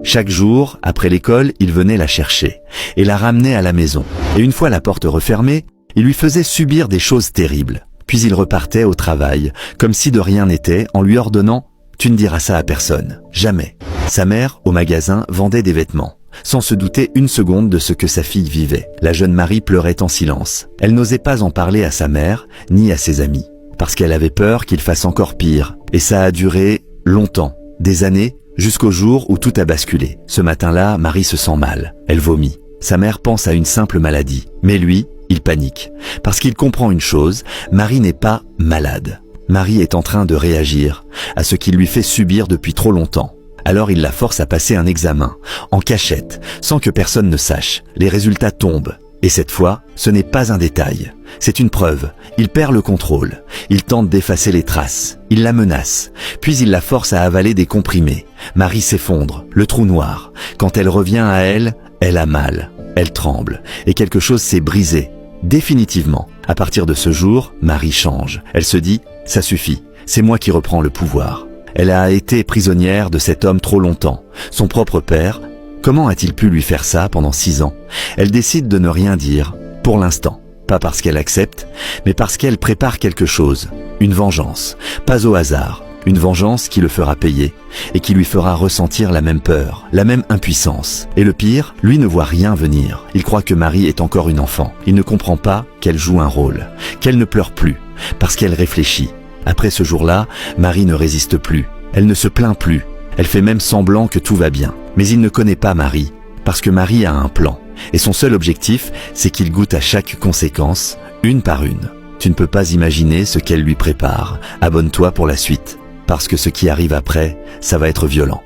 Chaque jour, après l'école, il venait la chercher et la ramenait à la maison. Et une fois la porte refermée, il lui faisait subir des choses terribles. Puis il repartait au travail, comme si de rien n'était, en lui ordonnant « Tu ne diras ça à personne, jamais ». Sa mère, au magasin, vendait des vêtements, sans se douter une seconde de ce que sa fille vivait. La jeune Marie pleurait en silence. Elle n'osait pas en parler à sa mère, ni à ses amis, parce qu'elle avait peur qu'il fasse encore pire. Et ça a duré longtemps, des années, jusqu'au jour où tout a basculé. Ce matin-là, Marie se sent mal. Elle vomit. Sa mère pense à une simple maladie. Mais lui, il panique. Parce qu'il comprend une chose, Marie n'est pas malade. Marie est en train de réagir à ce qu'il lui fait subir depuis trop longtemps. Alors il la force à passer un examen, en cachette, sans que personne ne sache. Les résultats tombent. Et cette fois, ce n'est pas un détail. C'est une preuve. Il perd le contrôle. Il tente d'effacer les traces. Il la menace. Puis il la force à avaler des comprimés. Marie s'effondre, le trou noir. Quand elle revient à elle, elle a mal. Elle tremble. Et quelque chose s'est brisé. Définitivement. À partir de ce jour, Marie change. Elle se dit, ça suffit. C'est moi qui reprends le pouvoir. Elle a été prisonnière de cet homme trop longtemps. Son propre père. Comment a-t-il pu lui faire ça pendant 6 ans? Elle décide de ne rien dire, pour l'instant. Pas parce qu'elle accepte, mais parce qu'elle prépare quelque chose. Une vengeance. Pas au hasard. Une vengeance qui le fera payer et qui lui fera ressentir la même peur, la même impuissance. Et le pire, lui ne voit rien venir. Il croit que Marie est encore une enfant. Il ne comprend pas qu'elle joue un rôle, qu'elle ne pleure plus, parce qu'elle réfléchit. Après ce jour-là, Marie ne résiste plus. Elle ne se plaint plus. Elle fait même semblant que tout va bien. Mais il ne connaît pas Marie, parce que Marie a un plan. Et son seul objectif, c'est qu'il goûte à chaque conséquence, une par une. Tu ne peux pas imaginer ce qu'elle lui prépare. Abonne-toi pour la suite, parce que ce qui arrive après, ça va être violent.